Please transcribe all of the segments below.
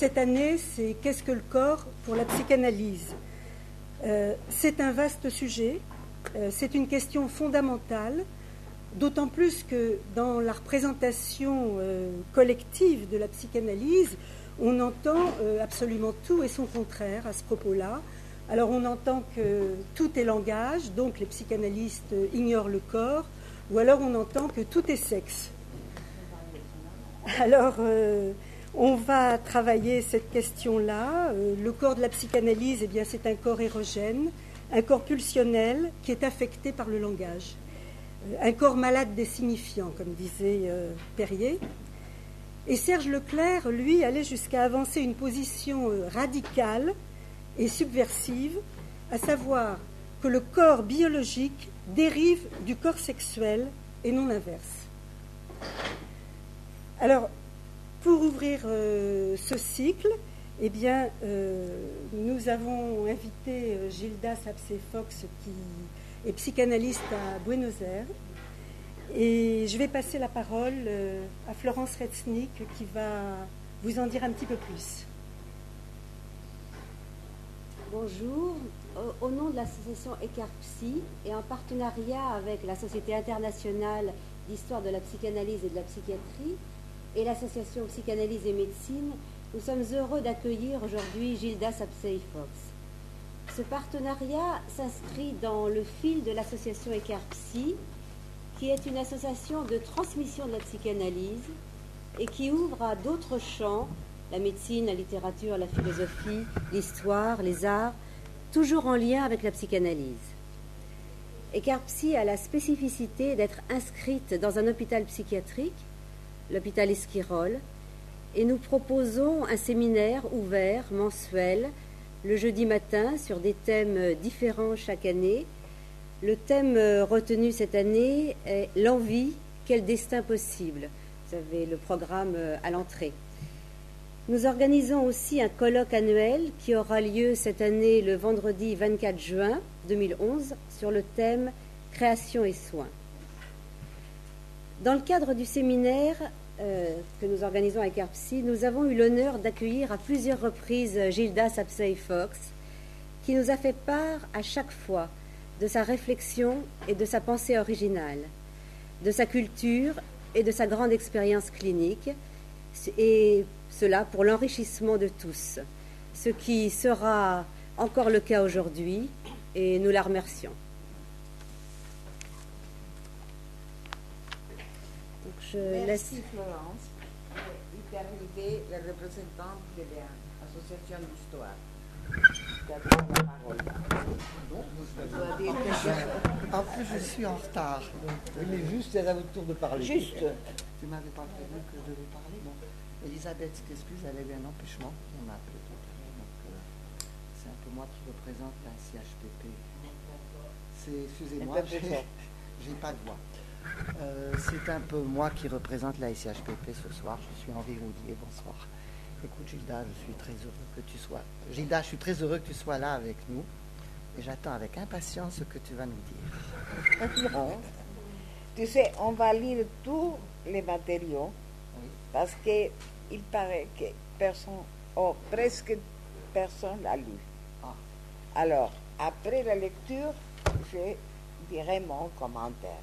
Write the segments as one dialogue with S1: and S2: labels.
S1: Cette année, c'est qu'est-ce que le corps pour la psychanalyse? C'est un vaste sujet, c'est une question fondamentale, d'autant plus que dans la représentation collective de la psychanalyse, on entend absolument tout et son contraire à ce propos-là. Alors on entend que tout est langage, donc les psychanalystes ignorent le corps, ou alors on entend que tout est sexe. Alors on va travailler cette question-là. Le corps de la psychanalyse, eh bien, c'est un corps érogène, un corps pulsionnel qui est affecté par le langage. Un corps malade des signifiants, comme disait Perrier. Et Serge Leclerc, lui, allait jusqu'à avancer une position radicale et subversive, à savoir que le corps biologique dérive du corps sexuel et non l'inverse. Alors, pour ouvrir ce cycle, eh bien, nous avons invité Gilda Sapsé-Fox, qui est psychanalyste à Buenos Aires. Et je vais passer la parole à Florence Retznik, qui va vous en dire un petit peu plus.
S2: Bonjour. Au nom de l'association Ecarpsy et en partenariat avec la Société internationale d'histoire de la psychanalyse et de la psychiatrie, et l'association Psychanalyse et Médecine, nous sommes heureux d'accueillir aujourd'hui Gilda Sapsé-Fox. Ce partenariat s'inscrit dans le fil de l'association Ecarpsy, qui est une association de transmission de la psychanalyse et qui ouvre à d'autres champs, la médecine, la littérature, la philosophie, l'histoire, les arts, toujours en lien avec la psychanalyse. Ecarpsy a la spécificité d'être inscrite dans un hôpital psychiatrique, l'hôpital Esquirol, et nous proposons un séminaire ouvert, mensuel, le jeudi matin, sur des thèmes différents chaque année. Le thème retenu cette année est « L'envie, quel destin possible ?» Vous avez le programme à l'entrée. Nous organisons aussi un colloque annuel qui aura lieu cette année le vendredi 24 juin 2011 sur le thème « Création et soins ». Dans le cadre du séminaire que nous organisons avec Ecarpsy, nous avons eu l'honneur d'accueillir à plusieurs reprises Gilda Sapsé-Fox, qui nous a fait part à chaque fois de sa réflexion et de sa pensée originale, de sa culture et de sa grande expérience clinique, et cela pour l'enrichissement de tous, ce qui sera encore le cas aujourd'hui, et nous la remercions.
S3: Merci Florence. Hyperlivé, la représentante de l'association d'histoire.
S4: En plus, je suis en retard.
S5: Oui, mais juste, c'est à votre tour de parler.
S3: Juste.
S4: Tu m'avais pas prévenu que je devais parler. Bon, Elisabeth s'excuse, elle a eu un empêchement. On m'a appelé tout à l'heure. Donc, c'est un peu moi qui représente la CHPP. Excusez-moi, j'ai pas de voix. C'est un peu moi qui représente la SCHPP ce soir. Je suis Henri Roudier, bonsoir. Écoute Gilda, je suis très heureux que tu sois. Gilda, je suis très heureux que tu sois là avec nous. Et j'attends avec impatience ce que tu vas nous dire.
S3: Non. Tu sais, on va lire tous les matériaux, oui, parce qu'il paraît que personne, presque personne l'a lu. Ah. Alors, après la lecture, je dirai mon commentaire.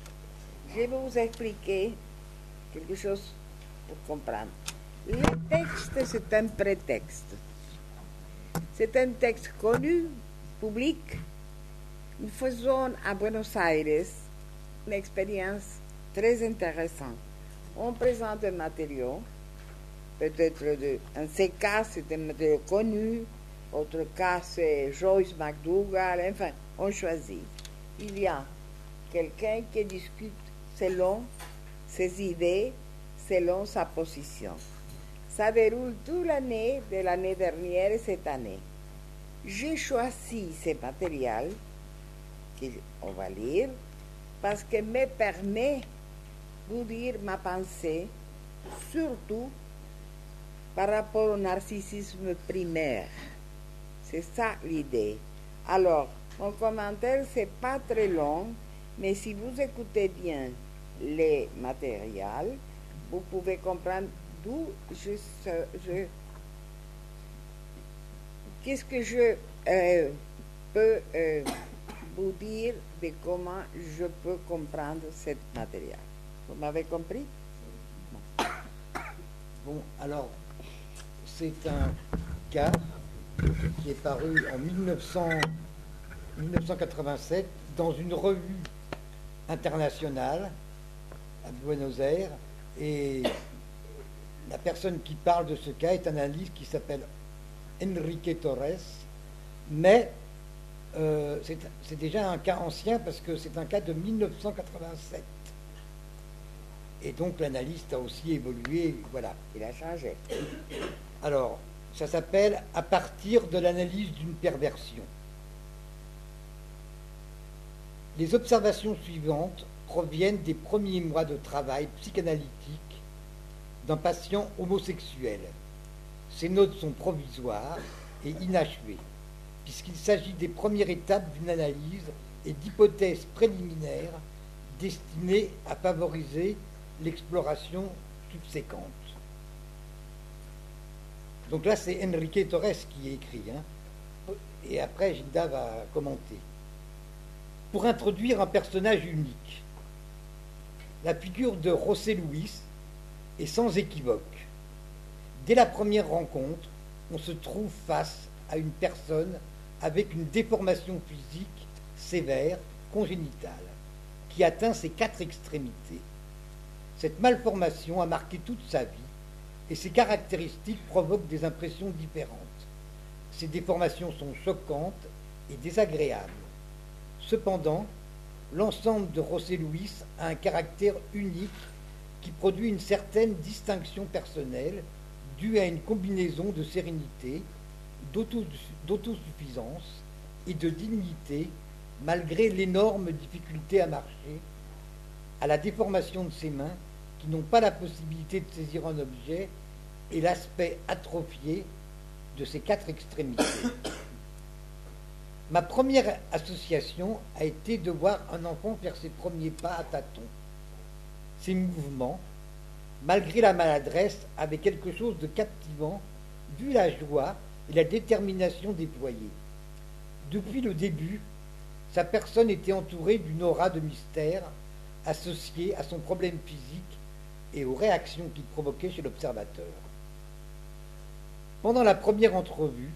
S3: Je vais vous expliquer quelque chose pour comprendre. Le texte, c'est un prétexte. C'est un texte connu, public. Nous faisons à Buenos Aires une expérience très intéressante. On présente un matériau, peut-être un de ces cas, c'est un matériau connu, autre cas, c'est Joyce McDougall, enfin, on choisit. Il y a quelqu'un qui discute selon ses idées, selon sa position. Ça déroule toute l'année, de l'année dernière et cette année. J'ai choisi ce matériel qu'on va lire parce qu'il me permet de vous dire ma pensée, surtout par rapport au narcissisme primaire. C'est ça l'idée. Alors, mon commentaire, c'est pas très long, mais si vous écoutez bien les matériels, vous pouvez comprendre d'où je qu'est-ce que je peux vous dire de comment je peux comprendre cette matériel? Vous m'avez compris?
S5: Bon, alors, c'est un cas qui est paru en 1987 dans une revue internationale à Buenos Aires, et la personne qui parle de ce cas est un analyste qui s'appelle Enrique Torres, mais c'est déjà un cas ancien parce que c'est un cas de 1987. Et donc l'analyste a aussi évolué, voilà.
S3: Il a changé.
S5: Alors, ça s'appelle « À partir de l'analyse d'une perversion ». Les observations suivantes proviennent des premiers mois de travail psychanalytique d'un patient homosexuel. Ces notes sont provisoires et inachevées, puisqu'il s'agit des premières étapes d'une analyse et d'hypothèses préliminaires destinées à favoriser l'exploration subséquente. Donc là, c'est Enrique Torres qui écrit, hein, et après, Gilda va commenter. Pour introduire un personnage unique, la figure de José Luis est sans équivoque. Dès la première rencontre, on se trouve face à une personne avec une déformation physique sévère, congénitale, qui atteint ses 4 extrémités. Cette malformation a marqué toute sa vie et ses caractéristiques provoquent des impressions différentes. Ces déformations sont choquantes et désagréables. Cependant, l'ensemble de José Luis a un caractère unique qui produit une certaine distinction personnelle due à une combinaison de sérénité, d'autosuffisance et de dignité malgré l'énorme difficulté à marcher, à la déformation de ses mains qui n'ont pas la possibilité de saisir un objet et l'aspect atrophié de ses 4 extrémités. Ma première association a été de voir un enfant faire ses premiers pas à tâtons. Ses mouvements, malgré la maladresse, avaient quelque chose de captivant, vu la joie et la détermination déployée. Depuis le début, sa personne était entourée d'une aura de mystère associée à son problème physique et aux réactions qu'il provoquait chez l'observateur. Pendant la première entrevue,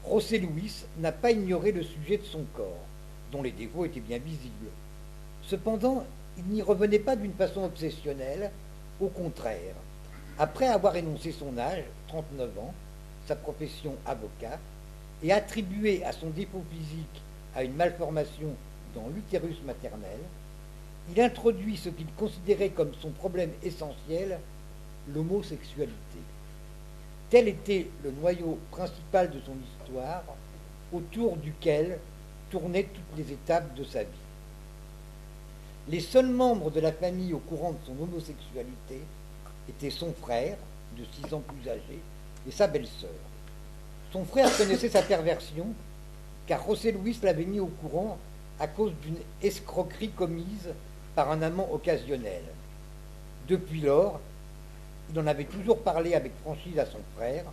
S5: José Luis n'a pas ignoré le sujet de son corps, dont les défauts étaient bien visibles. Cependant, il n'y revenait pas d'une façon obsessionnelle, au contraire. Après avoir énoncé son âge, 39 ans, sa profession avocat, et attribué à son défaut physique à une malformation dans l'utérus maternel, il introduit ce qu'il considérait comme son problème essentiel, l'homosexualité. Tel était le noyau principal de son histoire, autour duquel tournaient toutes les étapes de sa vie. Les seuls membres de la famille au courant de son homosexualité étaient son frère, de 6 ans plus âgé, et sa belle-sœur. Son frère connaissait sa perversion, car José Luis l'avait mis au courant à cause d'une escroquerie commise par un amant occasionnel. Depuis lors, il en avait toujours parlé avec franchise à son frère.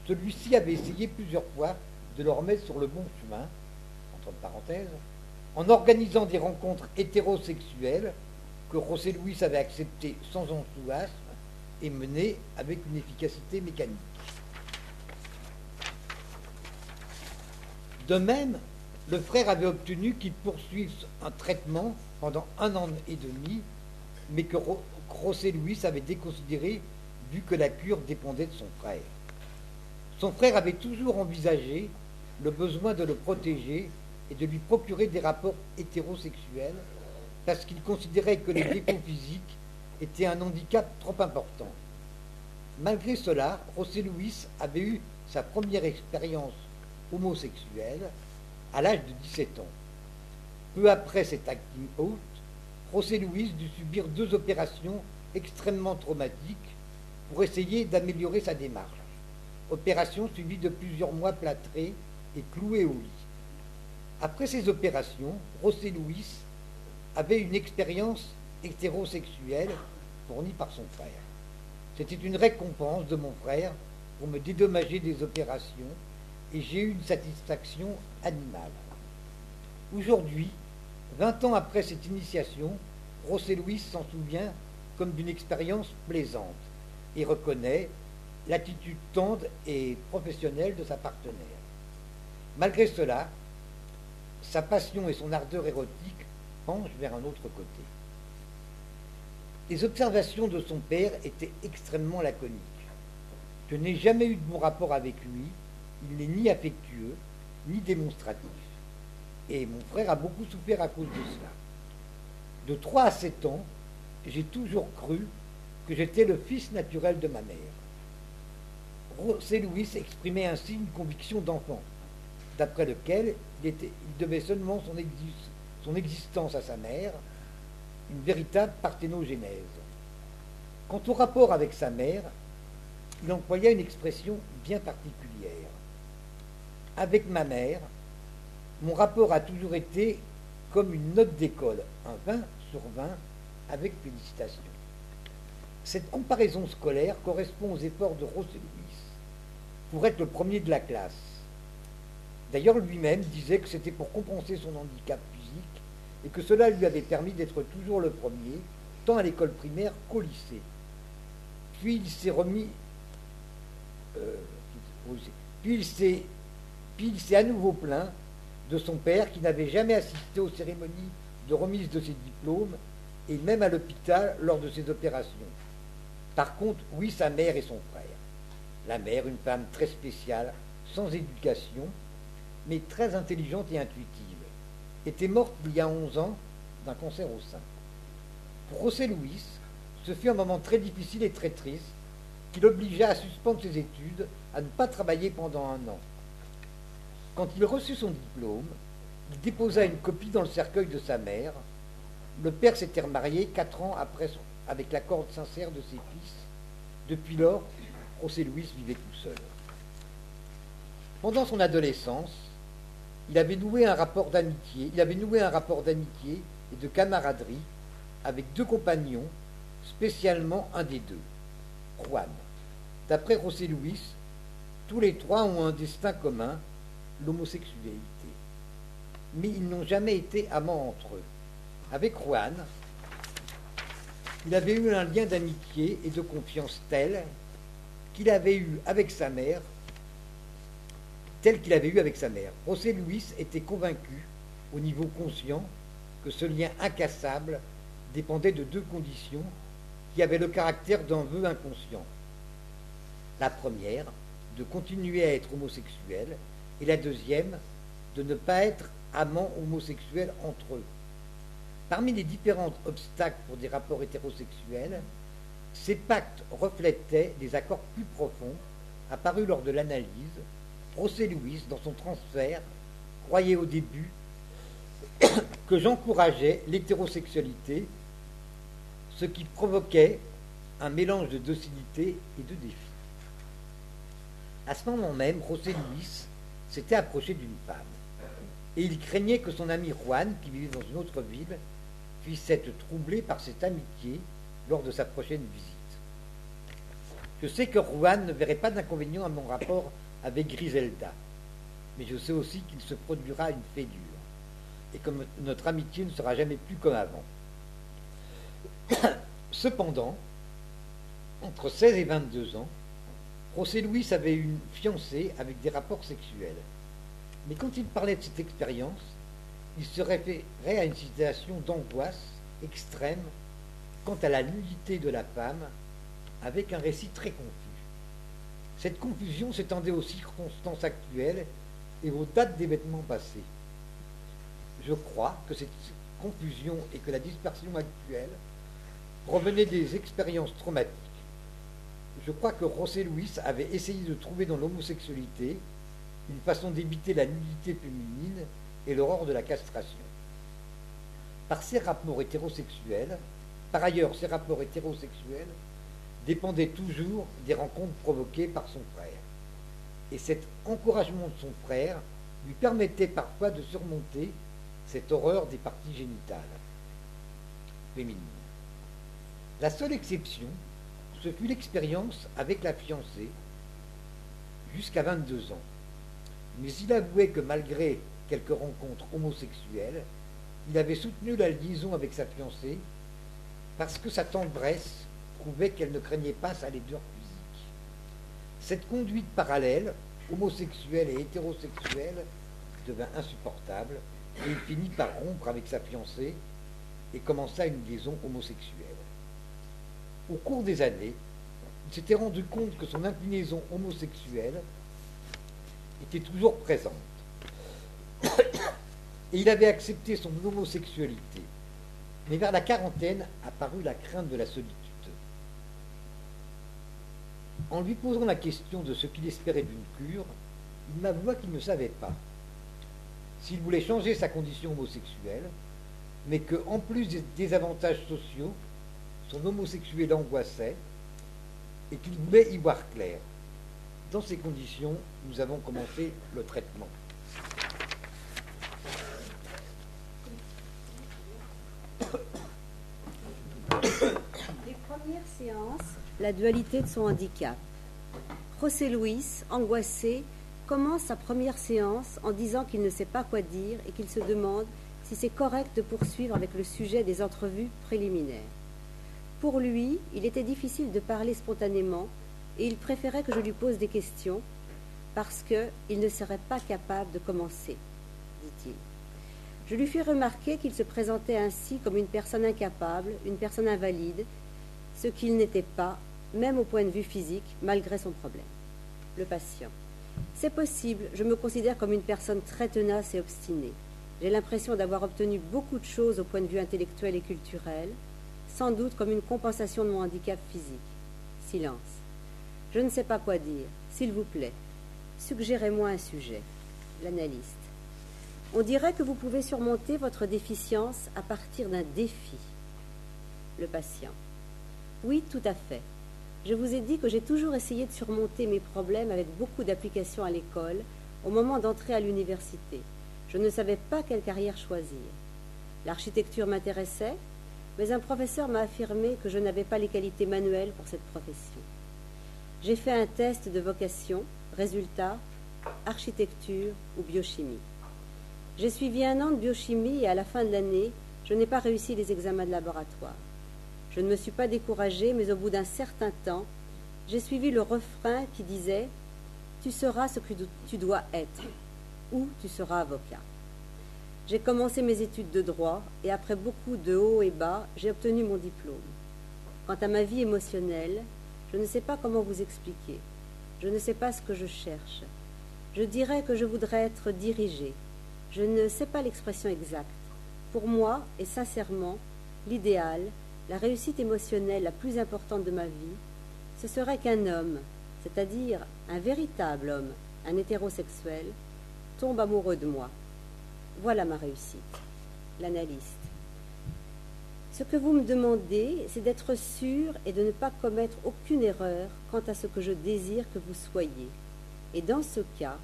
S5: Celui-ci avait essayé plusieurs fois de le remettre sur le bon chemin, entre parenthèses, en organisant des rencontres hétérosexuelles que José Luis avait acceptées sans enthousiasme et menées avec une efficacité mécanique. De même, le frère avait obtenu qu'il poursuive un traitement pendant 1 an et demi, mais que José Luis avait déconsidéré vu que la cure dépendait de son frère. Son frère avait toujours envisagé le besoin de le protéger et de lui procurer des rapports hétérosexuels parce qu'il considérait que les défauts physiques étaient un handicap trop important. Malgré cela, José Luis avait eu sa première expérience homosexuelle à l'âge de 17 ans. Peu après cet acting out, José Luis dut subir 2 opérations extrêmement traumatiques pour essayer d'améliorer sa démarche. Opération suivie de plusieurs mois plâtrés et cloués au lit. Après ces opérations, José Luis avait une expérience hétérosexuelle fournie par son frère. C'était une récompense de mon frère pour me dédommager des opérations et j'ai eu une satisfaction animale. Aujourd'hui, 20 ans après cette initiation, José Luis s'en souvient comme d'une expérience plaisante et reconnaît l'attitude tendre et professionnelle de sa partenaire. Malgré cela, sa passion et son ardeur érotique penchent vers un autre côté. Les observations de son père étaient extrêmement laconiques. Je n'ai jamais eu de bon rapport avec lui, il n'est ni affectueux, ni démonstratif. Et mon frère a beaucoup souffert à cause de cela. De 3 à 7 ans, j'ai toujours cru que j'étais le fils naturel de ma mère. José Luis exprimait ainsi une conviction d'enfant, d'après lequel il devait seulement son existence à sa mère, une véritable parthénogenèse. Quant au rapport avec sa mère, il employa une expression bien particulière. Avec ma mère, mon rapport a toujours été comme une note d'école, un 20 sur 20 avec félicitations. Cette comparaison scolaire correspond aux efforts de José Luis pour être le premier de la classe. D'ailleurs, lui-même disait que c'était pour compenser son handicap physique et que cela lui avait permis d'être toujours le premier, tant à l'école primaire qu'au lycée. Puis il s'est à nouveau plaint de son père qui n'avait jamais assisté aux cérémonies de remise de ses diplômes et même à l'hôpital lors de ses opérations. Par contre, oui, sa mère et son frère. La mère, une femme très spéciale, sans éducation, mais très intelligente et intuitive, était morte il y a 11 ans d'un cancer au sein. Pour José Luis, ce fut un moment très difficile et très triste qui l'obligea à suspendre ses études, à ne pas travailler pendant 1 an. Quand il reçut son diplôme, il déposa une copie dans le cercueil de sa mère. Le père s'était remarié 4 ans après avec l'accord sincère de ses fils. Depuis lors, José Luis vivait tout seul. Pendant son adolescence, il avait noué un rapport d'amitié et de camaraderie avec 2 compagnons, spécialement un des 2, Juan. D'après José Luis, tous les 3 ont un destin commun, l'homosexualité. Mais ils n'ont jamais été amants entre eux. Avec Juan, il avait eu un lien d'amitié et de confiance tel qu'il avait eu avec sa mère, José Luis était convaincu, au niveau conscient, que ce lien incassable dépendait de 2 conditions qui avaient le caractère d'un vœu inconscient. La première, de continuer à être homosexuel, et la deuxième, de ne pas être amants homosexuels entre eux. Parmi les différents obstacles pour des rapports hétérosexuels, ces pactes reflétaient des accords plus profonds apparus lors de l'analyse. José Luis, dans son transfert, croyait au début que j'encourageais l'hétérosexualité, ce qui provoquait un mélange de docilité et de défi. À ce moment même, José Luis s'était approché d'une femme, et il craignait que son ami Juan, qui vivait dans une autre ville, puisse être troublé par cette amitié lors de sa prochaine visite. Je sais que Juan ne verrait pas d'inconvénient à mon rapport avec Griselda, mais je sais aussi qu'il se produira une fêlure, et que notre amitié ne sera jamais plus comme avant. Cependant, entre 16 et 22 ans, José Luis avait une fiancée avec des rapports sexuels. Mais quand il parlait de cette expérience, il se référait à une situation d'angoisse extrême quant à la nudité de la femme, avec un récit très confus. Cette confusion s'étendait aux circonstances actuelles et aux dates d'événements passés. Je crois que cette confusion et que la dispersion actuelle provenaient des expériences traumatiques. Je crois que José Luis avait essayé de trouver dans l'homosexualité une façon d'éviter la nudité féminine et l'horreur de la castration. Par ailleurs, ces rapports hétérosexuels dépendaient toujours des rencontres provoquées par son frère. Et cet encouragement de son frère lui permettait parfois de surmonter cette horreur des parties génitales féminines. La seule exception, ce fut l'expérience avec la fiancée jusqu'à 22 ans. mais il avouait que malgré quelques rencontres homosexuelles, il avait soutenu la liaison avec sa fiancée parce que sa tendresse prouvait qu'elle ne craignait pas sa laideur physique. Cette conduite parallèle, homosexuelle et hétérosexuelle, devint insupportable et il finit par rompre avec sa fiancée et commença une liaison homosexuelle. Au cours des années, il s'était rendu compte que son inclinaison homosexuelle était toujours présente. Et il avait accepté son homosexualité. Mais vers la quarantaine apparut la crainte de la solitude. En lui posant la question de ce qu'il espérait d'une cure, il m'avoua qu'il ne savait pas. S'il voulait changer sa condition homosexuelle, mais que, en plus des avantages sociaux, son homosexualité l'angoissait et qu'il voulait y voir clair. Dans ces conditions, nous avons commencé le traitement.
S2: Les premières séances, la dualité de son handicap. José Luis, angoissé, commence sa première séance en disant qu'il ne sait pas quoi dire et qu'il se demande si c'est correct de poursuivre avec le sujet des entrevues préliminaires. Pour lui, il était difficile de parler spontanément et il préférait que je lui pose des questions parce qu'il ne serait pas capable de commencer, dit-il. Je lui fis remarquer qu'il se présentait ainsi comme une personne incapable, une personne invalide, ce qu'il n'était pas, même au point de vue physique, malgré son problème. Le patient. C'est possible, je me considère comme une personne très tenace et obstinée. J'ai l'impression d'avoir obtenu beaucoup de choses au point de vue intellectuel et culturel, sans doute comme une compensation de mon handicap physique. Silence. Je ne sais pas quoi dire. S'il vous plaît, suggérez-moi un sujet. L'analyste. On dirait que vous pouvez surmonter votre déficience à partir d'un défi. Le patient. Oui, tout à fait. Je vous ai dit que j'ai toujours essayé de surmonter mes problèmes avec beaucoup d'applications à l'école au moment d'entrer à l'université. Je ne savais pas quelle carrière choisir. L'architecture m'intéressait, mais un professeur m'a affirmé que je n'avais pas les qualités manuelles pour cette profession. J'ai fait un test de vocation, résultat, architecture ou biochimie. J'ai suivi 1 an de biochimie et à la fin de l'année, je n'ai pas réussi les examens de laboratoire. Je ne me suis pas découragée, mais au bout d'un certain temps, j'ai suivi le refrain qui disait « Tu seras ce que tu dois être » ou « Tu seras avocat ». J'ai commencé mes études de droit et après beaucoup de hauts et bas, j'ai obtenu mon diplôme. Quant à ma vie émotionnelle, je ne sais pas comment vous expliquer. Je ne sais pas ce que je cherche. Je dirais que je voudrais être dirigée. Je ne sais pas l'expression exacte. Pour moi, et sincèrement, l'idéal, la réussite émotionnelle la plus importante de ma vie, ce serait qu'un homme, c'est-à-dire un véritable homme, un hétérosexuel, tombe amoureux de moi. Voilà ma réussite. L'analyste. Ce que vous me demandez, c'est d'être sûr et de ne pas commettre aucune erreur quant à ce que je désire que vous soyez. Et dans ce cas,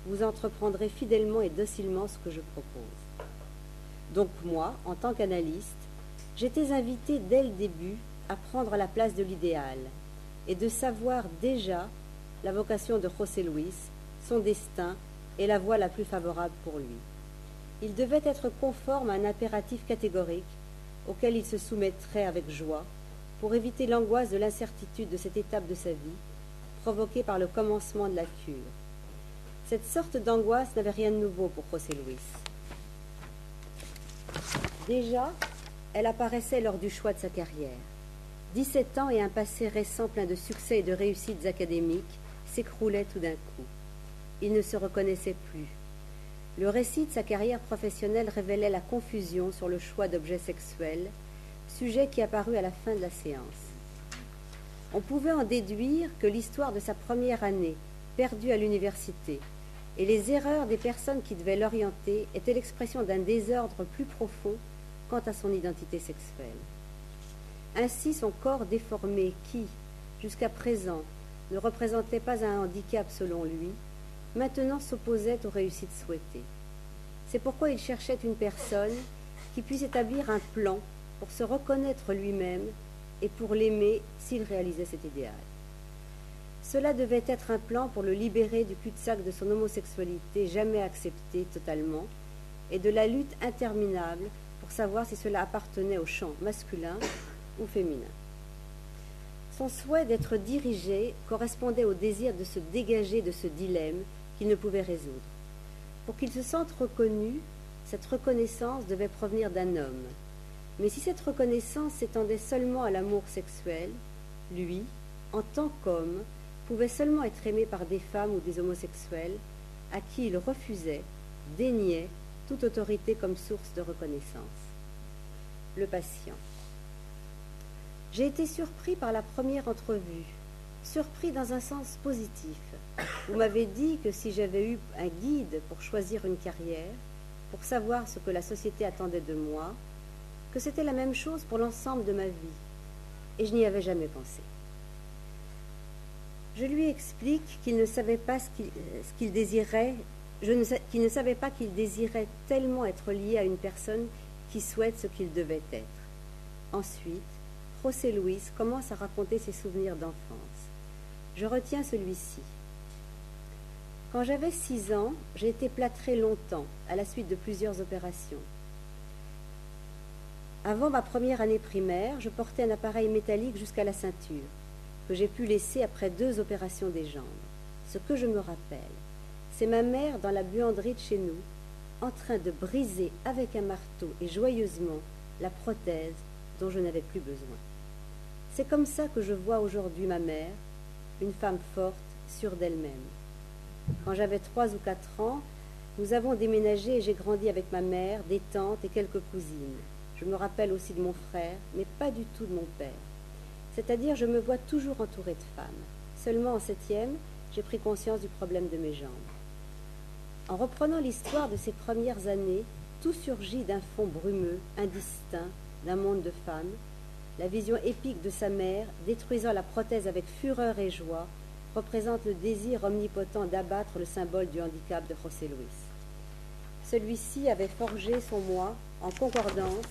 S2: vous entreprendrez fidèlement et docilement ce que je propose. Donc moi, en tant qu'analyste, j'étais invitée dès le début à prendre la place de l'idéal et de savoir déjà la vocation de José Luis, son destin et la voie la plus favorable pour lui. Il devait être conforme à un impératif catégorique auquel il se soumettrait avec joie pour éviter l'angoisse de l'incertitude de cette étape de sa vie provoquée par le commencement de la cure. Cette sorte d'angoisse n'avait rien de nouveau pour José Luis. Déjà, elle apparaissait lors du choix de sa carrière. 17 ans et un passé récent plein de succès et de réussites académiques s'écroulaient tout d'un coup. Il ne se reconnaissait plus. Le récit de sa carrière professionnelle révélait la confusion sur le choix d'objets sexuels, sujet qui apparut à la fin de la séance. On pouvait en déduire que l'histoire de sa première année, perdue à l'université, et les erreurs des personnes qui devaient l'orienter étaient l'expression d'un désordre plus profond quant à son identité sexuelle. Ainsi, son corps déformé qui, jusqu'à présent, ne représentait pas un handicap selon lui, maintenant s'opposait aux réussites souhaitées. C'est pourquoi il cherchait une personne qui puisse établir un plan pour se reconnaître lui-même et pour l'aimer s'il réalisait cet idéal. Cela devait être un plan pour le libérer du cul-de-sac de son homosexualité jamais acceptée totalement et de la lutte interminable pour savoir si cela appartenait au champ masculin ou féminin. Son souhait d'être dirigé correspondait au désir de se dégager de ce dilemme qu'il ne pouvait résoudre. Pour qu'il se sente reconnu, cette reconnaissance devait provenir d'un homme. Mais si cette reconnaissance s'étendait seulement à l'amour sexuel, lui, en tant qu'homme, pouvait seulement être aimé par des femmes ou des homosexuels à qui il refusait, déniait toute autorité comme source de reconnaissance. Le patient. J'ai été surpris par la première entrevue, surpris dans un sens positif. Vous m'avez dit que si j'avais eu un guide pour choisir une carrière, pour savoir ce que la société attendait de moi, que c'était la même chose pour l'ensemble de ma vie. Et je n'y avais jamais pensé. Je lui explique qu'il ne savait pas ce qu'il désirait, qu'il ne savait pas qu'il désirait tellement être lié à une personne qui souhaite ce qu'il devait être. Ensuite, José Luis commence à raconter ses souvenirs d'enfance. Je retiens celui-ci. Quand j'avais 6 ans, j'ai été plâtrée longtemps, à la suite de plusieurs opérations. Avant ma première année primaire, je portais un appareil métallique jusqu'à la ceinture, que j'ai pu laisser après 2 opérations des jambes. Ce que je me rappelle, c'est ma mère dans la buanderie de chez nous, en train de briser avec un marteau et joyeusement la prothèse dont je n'avais plus besoin. C'est comme ça que je vois aujourd'hui ma mère, une femme forte, sûre d'elle-même. Quand j'avais 3 ou 4 ans, nous avons déménagé et j'ai grandi avec ma mère, des tantes et quelques cousines. Je me rappelle aussi de mon frère, mais pas du tout de mon père. C'est-à-dire, je me vois toujours entourée de femmes. Seulement en 7e, j'ai pris conscience du problème de mes jambes. En reprenant l'histoire de ces premières années, tout surgit d'un fond brumeux, indistinct, d'un monde de femmes. La vision épique de sa mère, détruisant la prothèse avec fureur et joie, représente le désir omnipotent d'abattre le symbole du handicap de José Luis. Celui-ci avait forgé son moi en concordance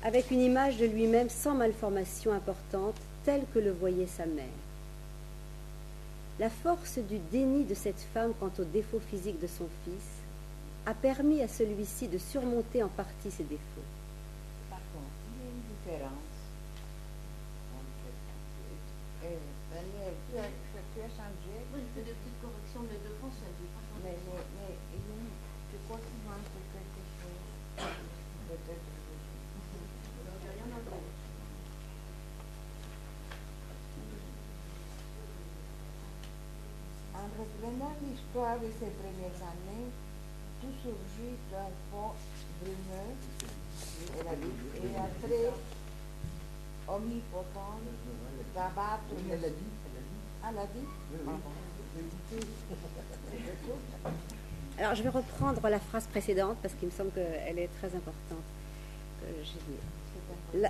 S2: avec une image de lui-même sans malformation importante, telle que le voyait sa mère. La force du déni de cette femme quant aux défauts physiques de son fils a permis à celui-ci de surmonter en partie ses défauts.
S3: Par contre, il y a une différence. Daniel, tu as changé.
S6: Oui, je fais des petites corrections, mais de fond, ça ne dit pas changer.
S3: Mais tu crois qu'il manque quelque chose. Peut-être.
S6: J'ai rien à voir.
S3: En reprenant l'histoire de ces premières années, tout surgit d'un fond brumeux et un trait omnipotent d'abattre.
S4: Elle a dit.
S3: Ah, elle a dit?
S2: Alors, je vais reprendre la phrase précédente parce qu'il me semble qu'elle est très importante.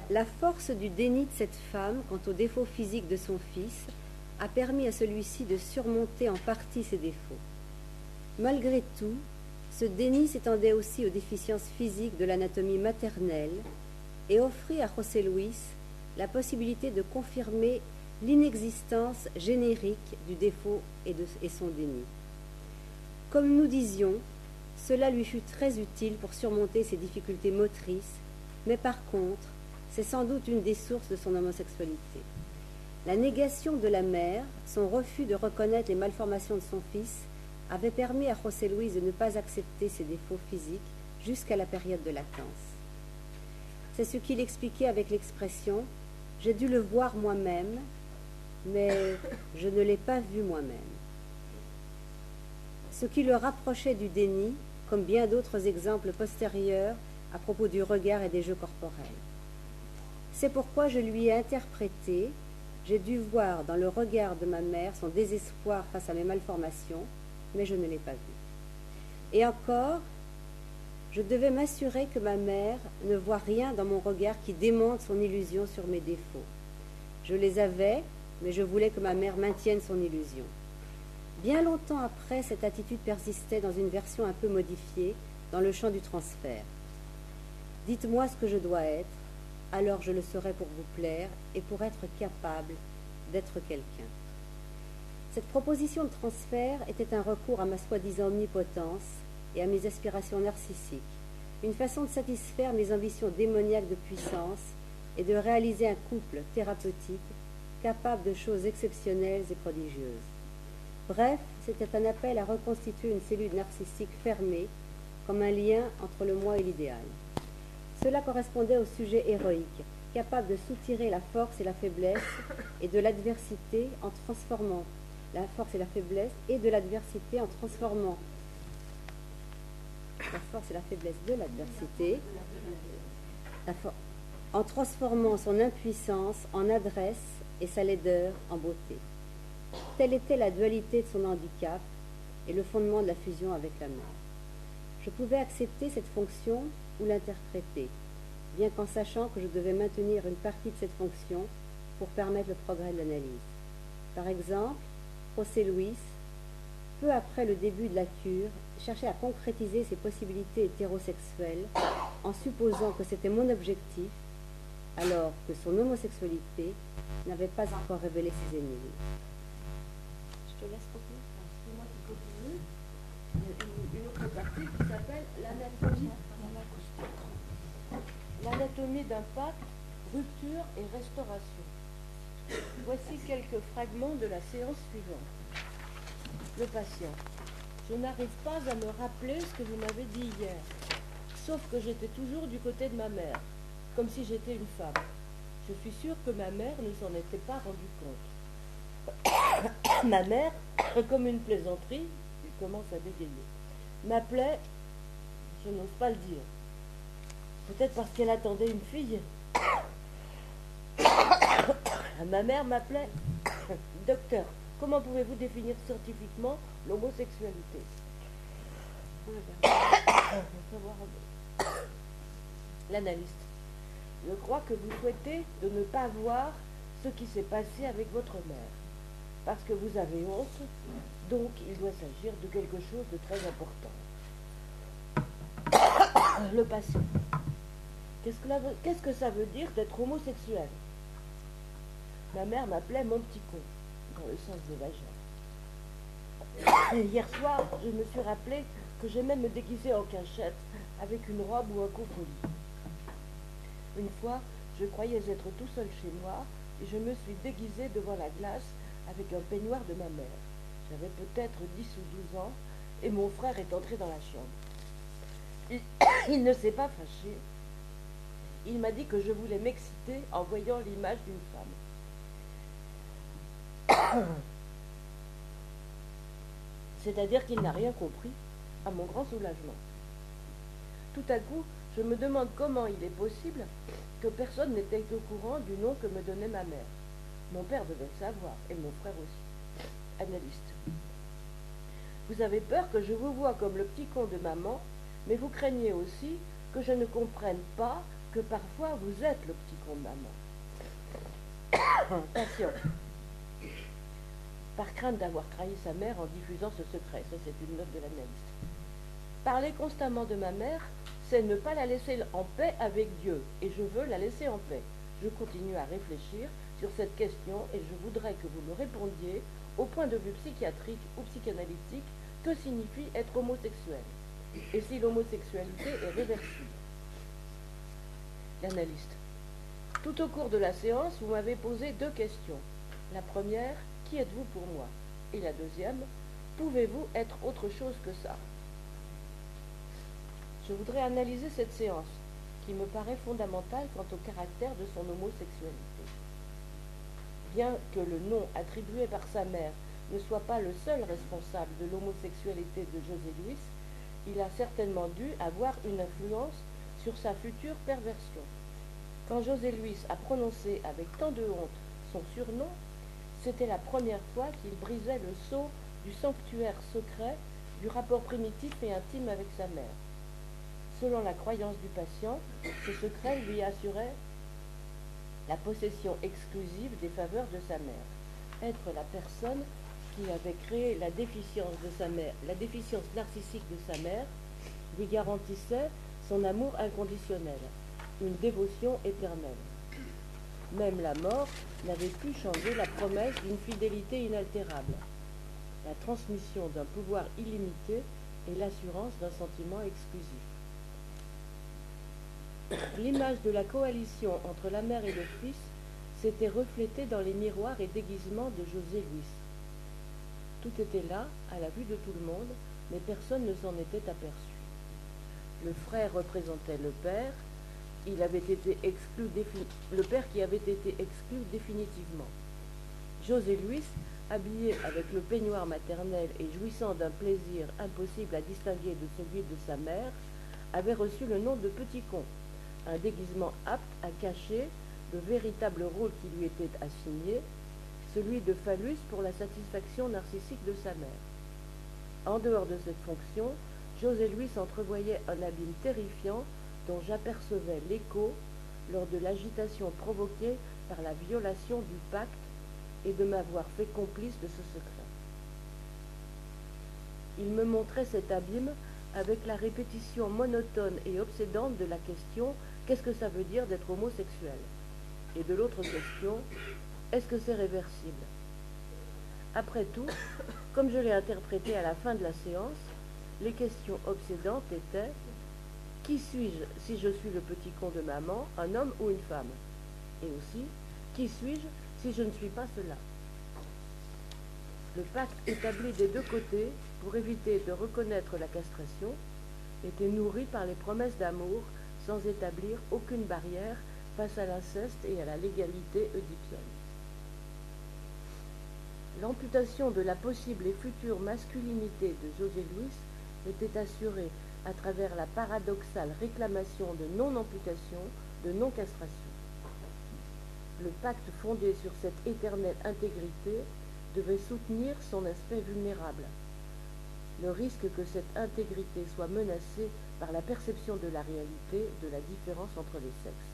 S2: La force du déni de cette femme quant aux défauts physiques de son fils a permis à celui-ci de surmonter en partie ses défauts. Malgré tout, ce déni s'étendait aussi aux déficiences physiques de l'anatomie maternelle et offrit à José Luis la possibilité de confirmer l'inexistence générique du défaut et son déni. Comme nous disions, cela lui fut très utile pour surmonter ses difficultés motrices, mais par contre, c'est sans doute une des sources de son homosexualité. La négation de la mère, son refus de reconnaître les malformations de son fils, avait permis à José Luis de ne pas accepter ses défauts physiques jusqu'à la période de latence. C'est ce qu'il expliquait avec l'expression « j'ai dû le voir moi-même, mais je ne l'ai pas vu moi-même ». Ce qui le rapprochait du déni, comme bien d'autres exemples postérieurs à propos du regard et des jeux corporels. C'est pourquoi je lui ai interprété « j'ai dû voir dans le regard de ma mère son désespoir face à mes malformations, mais je ne l'ai pas vu. » Et encore, je devais m'assurer que ma mère ne voit rien dans mon regard qui démonte son illusion sur mes défauts. Je les avais, mais je voulais que ma mère maintienne son illusion. Bien longtemps après, cette attitude persistait dans une version un peu modifiée, dans le champ du transfert. Dites-moi ce que je dois être, alors je le serai pour vous plaire et pour être capable d'être quelqu'un. Cette proposition de transfert était un recours à ma soi-disant omnipotence et à mes aspirations narcissiques, une façon de satisfaire mes ambitions démoniaques de puissance et de réaliser un couple thérapeutique capable de choses exceptionnelles et prodigieuses. Bref, c'était un appel à reconstituer une cellule narcissique fermée comme un lien entre le moi et l'idéal. Cela correspondait au sujet héroïque, capable de soutirer la force et la faiblesse et de l'adversité en transformant la force et la faiblesse et de l'adversité en transformant la force et la faiblesse de l'adversité en transformant son impuissance en adresse et sa laideur en beauté. Telle était la dualité de son handicap et le fondement de la fusion avec la mort. Je pouvais accepter cette fonction ou l'interpréter, bien qu'en sachant que je devais maintenir une partie de cette fonction pour permettre le progrès de l'analyse. Par exemple, José Luis, peu après le début de la cure, cherchait à concrétiser ses possibilités hétérosexuelles en supposant que c'était mon objectif, alors que son homosexualité n'avait pas encore révélé ses énigmes. Je te laisse continuer.
S7: C'est moi qui continue. Il y a une autre partie qui s'appelle l'anatomie d'impact, rupture et restauration. Voici quelques fragments de la séance suivante. Le patient. Je n'arrive pas à me rappeler ce que vous m'avez dit hier, sauf que j'étais toujours du côté de ma mère, comme si j'étais une femme. Je suis sûre que ma mère ne s'en était pas rendue compte. Ma mère, comme une plaisanterie, il commence à bégayer, m'appelait, je n'ose pas le dire, peut-être parce qu'elle attendait une fille. Ma mère m'appelait docteur. Comment pouvez-vous définir scientifiquement l'homosexualité? L'analyste. Je crois que vous souhaitez de ne pas voir ce qui s'est passé avec votre mère, parce que vous avez honte, donc il doit s'agir de quelque chose de très important. Le patient. Qu'est-ce que ça veut dire d'être homosexuel? Ma mère m'appelait mon petit con, dans le sens de vagin. Hier soir, je me suis rappelé que j'aimais me déguiser en cachette avec une robe ou un copolis. Une fois, je croyais être tout seul chez moi et je me suis déguisée devant la glace avec un peignoir de ma mère. J'avais peut-être 10 ou 12 ans et mon frère est entré dans la chambre. Il ne s'est pas fâché. Il m'a dit que je voulais m'exciter en voyant l'image d'une femme. C'est-à-dire qu'il n'a rien compris, à mon grand soulagement. Tout à coup, je me demande comment il est possible que personne n'était au courant du nom que me donnait ma mère. Mon père devait le savoir, et mon frère aussi. Analyste. Vous avez peur que je vous voie comme le petit con de maman, mais vous craignez aussi que je ne comprenne pas que parfois vous êtes le petit con de maman. Patient. Par crainte d'avoir trahi sa mère en diffusant ce secret. Ça, c'est une note de l'analyste. Parler constamment de ma mère, c'est ne pas la laisser en paix avec Dieu. Et je veux la laisser en paix. Je continue à réfléchir sur cette question et je voudrais que vous me répondiez, au point de vue psychiatrique ou psychanalytique, que signifie être homosexuel et si l'homosexualité est réversible. L'analyste. Tout au cours de la séance, vous m'avez posé 2 questions. La première, qui êtes-vous pour moi? Et la deuxième, pouvez-vous être autre chose que ça? Je voudrais analyser cette séance, qui me paraît fondamentale quant au caractère de son homosexualité. Bien que le nom attribué par sa mère ne soit pas le seul responsable de l'homosexualité de José Luis, il a certainement dû avoir une influence sur sa future perversion. Quand José Luis a prononcé avec tant de honte son surnom, c'était la première fois qu'il brisait le sceau du sanctuaire secret du rapport primitif et intime avec sa mère. Selon la croyance du patient, ce secret lui assurait la possession exclusive des faveurs de sa mère. Être la personne qui avait créé la déficience de sa mère, la déficience narcissique de sa mère, lui garantissait son amour inconditionnel, une dévotion éternelle. Même la mort n'avait pu changer la promesse d'une fidélité inaltérable. la transmission d'un pouvoir illimité et l'assurance d'un sentiment exclusif. L'image de la coalition entre la mère et le fils s'était reflétée dans les miroirs et déguisements de José Luis. Tout était là, à la vue de tout le monde, mais personne ne s'en était aperçu. Le frère représentait le père, il avait été exclu le père qui avait été exclu définitivement. José Luis, habillé avec le peignoir maternel et jouissant d'un plaisir impossible à distinguer de celui de sa mère, avait reçu le nom de petit con, un déguisement apte à cacher le véritable rôle qui lui était assigné, celui de phallus pour la satisfaction narcissique de sa mère. En dehors de cette fonction, José Luis entrevoyait un abîme terrifiant dont j'apercevais l'écho lors de l'agitation provoquée par la violation du pacte et de m'avoir fait complice de ce secret. Il me montrait cet abîme avec la répétition monotone et obsédante de la question « Qu'est-ce que ça veut dire d'être homosexuel ?» et de l'autre question « Est-ce que c'est réversible ?» Après tout, comme je l'ai interprété à la fin de la séance, les questions obsédantes étaient « Qui suis-je si je suis le petit con de maman, un homme ou une femme ?» et aussi « Qui suis-je si je ne suis pas cela ?» Le pacte établi des deux côtés pour éviter de reconnaître la castration était nourri par les promesses d'amour sans établir aucune barrière face à l'inceste et à la légalité oedipienne. L'amputation de la possible et future masculinité de José Luis était assurée à travers la paradoxale réclamation de non-amputation, de non-castration. Le pacte fondé sur cette éternelle intégrité devait soutenir son aspect vulnérable. Le risque que cette intégrité soit menacée par la perception de la réalité de la différence entre les sexes.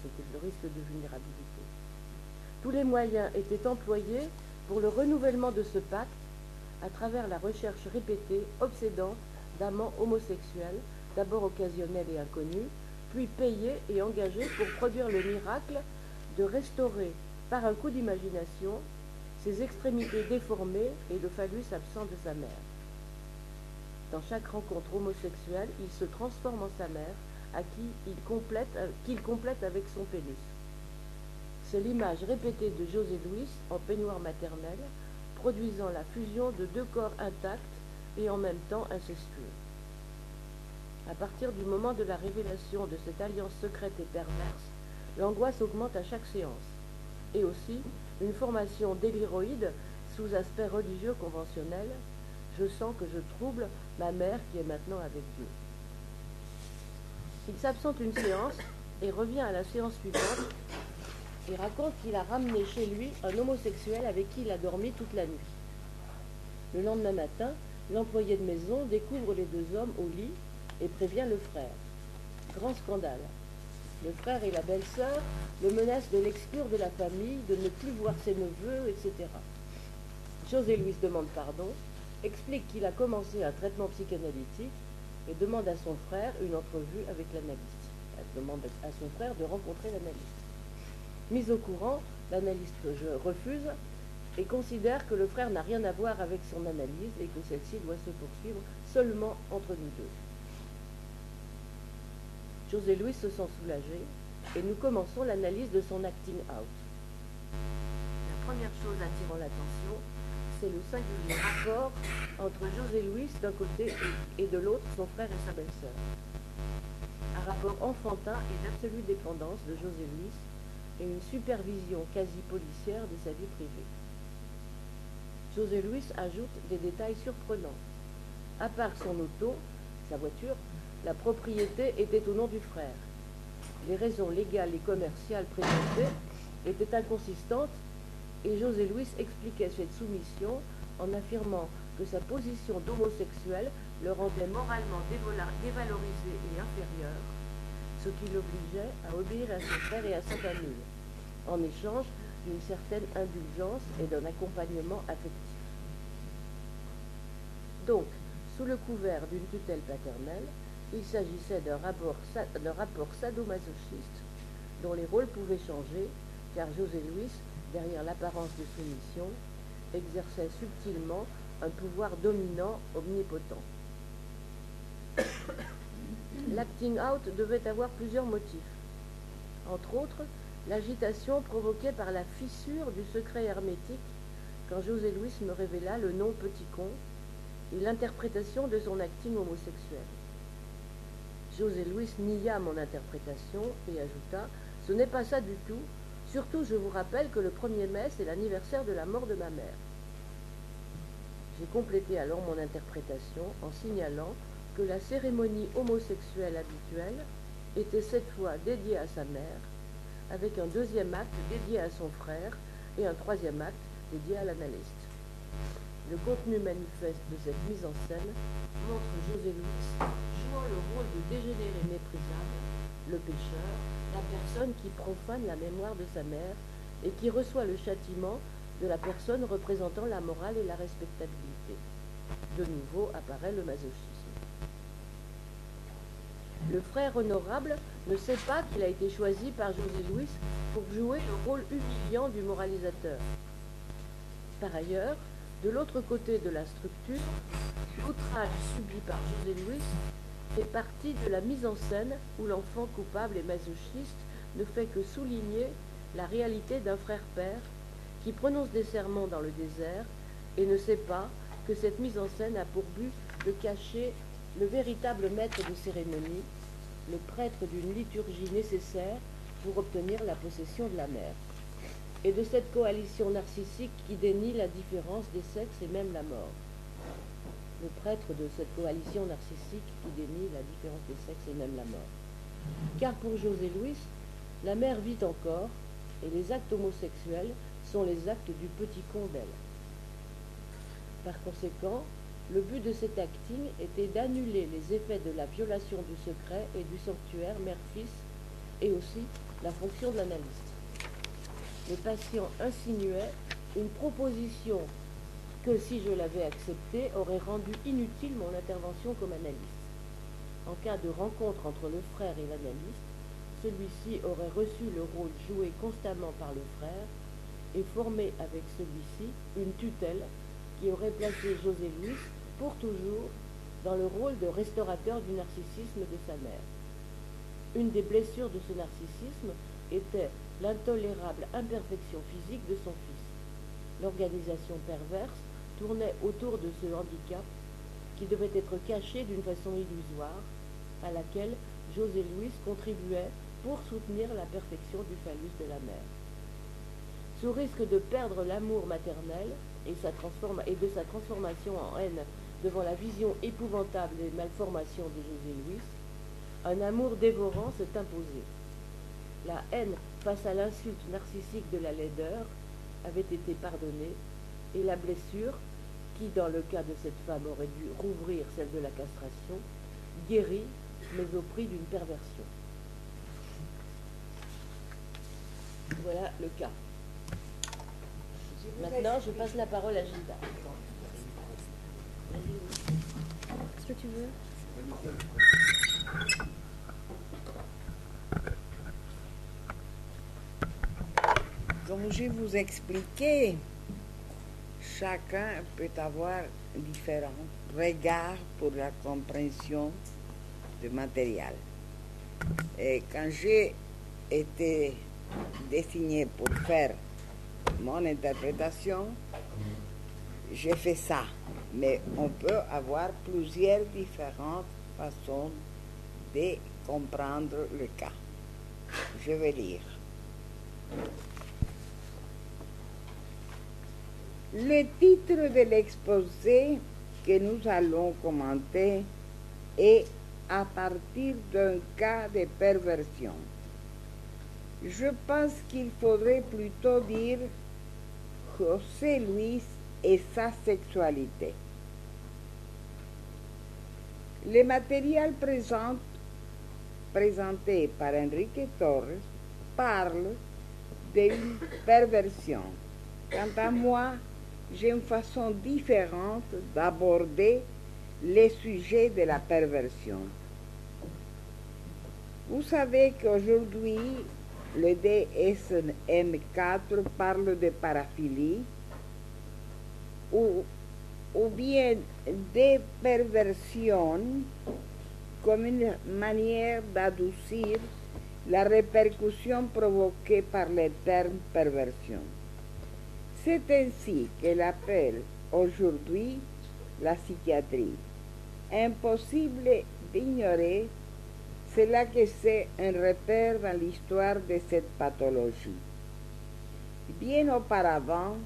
S7: C'était le risque de vulnérabilité. Tous les moyens étaient employés pour le renouvellement de ce pacte à travers la recherche répétée, obsédante, d'amants homosexuels, d'abord occasionnels et inconnus, puis payés et engagés pour produire le miracle de restaurer, par un coup d'imagination, ses extrémités déformées et le phallus absent de sa mère. Dans chaque rencontre homosexuelle, il se transforme en sa mère, à qu'il complète avec son pénis. C'est l'image répétée de José Luis en peignoir maternel, produisant la fusion de deux corps intacts et en même temps incestueux. À partir du moment de la révélation de cette alliance secrète et perverse, l'angoisse augmente à chaque séance, et aussi une formation déliroïde sous aspect religieux conventionnel. Je sens que je trouble ma mère qui est maintenant avec Dieu. Il s'absente une séance et revient à la séance suivante et raconte qu'il a ramené chez lui un homosexuel avec qui il a dormi toute la nuit. Le lendemain matin, l'employé de maison découvre les deux hommes au lit et prévient le frère. Grand scandale. Le frère et la belle-sœur le menacent de l'exclure de la famille, de ne plus voir ses neveux, etc. José Luis demande pardon, explique qu'il a commencé un traitement psychanalytique et demande à son frère une entrevue avec l'analyste. Elle demande à son frère de rencontrer l'analyste. Mise au courant, l'analyste refuse et considère que le frère n'a rien à voir avec son analyse et que celle-ci doit se poursuivre seulement entre nous deux. José Luis se sent soulagé et nous commençons l'analyse de son acting out. La première chose attirant l'attention, c'est le singulier rapport entre José Luis d'un côté et de l'autre son frère et sa belle-sœur. Un rapport enfantin et d'absolue dépendance de José Luis et une supervision quasi policière de sa vie privée. José Luis ajoute des détails surprenants. À part son auto, sa voiture, la propriété était au nom du frère. Les raisons légales et commerciales présentées étaient inconsistantes et José Luis expliquait cette soumission en affirmant que sa position d'homosexuel le rendait moralement dévalorisé et inférieur, ce qui l'obligeait à obéir à son frère et à sa famille, en échange d'une certaine indulgence et d'un accompagnement affectif. Donc, sous le couvert d'une tutelle paternelle, il s'agissait d'un rapport sadomasochiste dont les rôles pouvaient changer, car José Luis, derrière l'apparence de soumission, exerçait subtilement un pouvoir dominant, omnipotent. L'acting out devait avoir plusieurs motifs. Entre autres, l'agitation provoquée par la fissure du secret hermétique quand José Luis me révéla le nom Petit Con et l'interprétation de son acting homosexuel. José Luis nia mon interprétation et ajouta « Ce n'est pas ça du tout, surtout je vous rappelle que le 1er mai c'est l'anniversaire de la mort de ma mère. » J'ai complété alors mon interprétation en signalant que la cérémonie homosexuelle habituelle était cette fois dédiée à sa mère, avec un deuxième acte dédié à son frère et un troisième acte dédié à l'analyste. Le contenu manifeste de cette mise en scène montre José Luis jouant le rôle de dégénéré méprisable, le pécheur, la personne qui profane la mémoire de sa mère et qui reçoit le châtiment de la personne représentant la morale et la respectabilité. De nouveau apparaît le masochisme. Le frère honorable ne sait pas qu'il a été choisi par José Luis pour jouer le rôle humiliant du moralisateur. Par ailleurs, de l'autre côté de la structure, l'outrage subi par José Luis fait partie de la mise en scène où l'enfant coupable et masochiste ne fait que souligner la réalité d'un frère-père qui prononce des sermons dans le désert et ne sait pas que cette mise en scène a pour but de cacher le véritable maître de cérémonie, le prêtre d'une liturgie nécessaire pour obtenir la possession de la mère, et de cette coalition narcissique qui dénie la différence des sexes et même la mort. Le prêtre de cette coalition narcissique qui dénie la différence des sexes et même la mort. Car pour José Luis, la mère vit encore, et les actes homosexuels sont les actes du petit con d'elle. Par conséquent, le but de cet acting était d'annuler les effets de la violation du secret et du sanctuaire mère-fils et aussi la fonction de l'analyste. Le patient insinuait une proposition que, si je l'avais acceptée, aurait rendu inutile mon intervention comme analyste. En cas de rencontre entre le frère et l'analyste, celui-ci aurait reçu le rôle joué constamment par le frère et formé avec celui-ci une tutelle qui aurait placé José Luis pour toujours dans le rôle de restaurateur du narcissisme de sa mère. Une des blessures de ce narcissisme était l'intolérable imperfection physique de son fils. L'organisation perverse tournait autour de ce handicap qui devait être caché d'une façon illusoire, à laquelle José Luis contribuait pour soutenir la perfection du phallus de la mère. Sous risque de perdre l'amour maternel et de sa transformation en haine devant la vision épouvantable des malformations de José Luis, un amour dévorant s'est imposé. La haine face à l'insulte narcissique de la laideur avait été pardonnée, et la blessure, qui dans le cas de cette femme aurait dû rouvrir celle de la castration, guérit, mais au prix d'une perversion. Voilà le cas. Maintenant, je passe la parole à Gilda.
S1: Est-ce que tu veux?
S3: Comme je vous expliquais, chacun peut avoir différents regards pour la compréhension du matériel. Et quand j'ai été désigné pour faire mon interprétation, j'ai fait ça. Mais on peut avoir plusieurs différentes façons de comprendre le cas. Je vais lire. Le titre de l'exposé que nous allons commenter est à partir d'un cas de perversion. Je pense qu'il faudrait plutôt dire José Luis et sa sexualité. Le matériel présenté par Enrique Torres parle d'une perversion. Quant à moi, j'ai une façon différente d'aborder les sujets de la perversion. Vous savez qu'aujourd'hui, le DSM-4 parle de paraphilie ou bien des perversions comme une manière d'adoucir la répercussion provoquée par le terme perversion. C'est ainsi qu'elle appelle aujourd'hui la psychiatrie. Impossible d'ignorer cela que c'est un repère dans l'histoire de cette pathologie. Bien auparavant,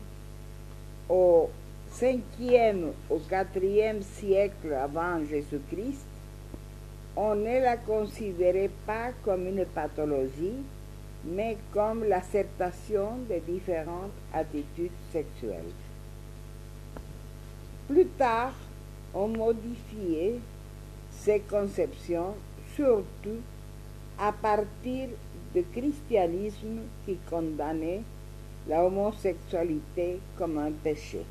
S3: au 5e ou 4e siècle avant Jésus-Christ, on ne la considérait pas comme une pathologie, mais comme l'acceptation de différentes attitudes sexuelles. Plus tard, on modifiait ces conceptions, surtout à partir du christianisme qui condamnait la homosexualité comme un péché.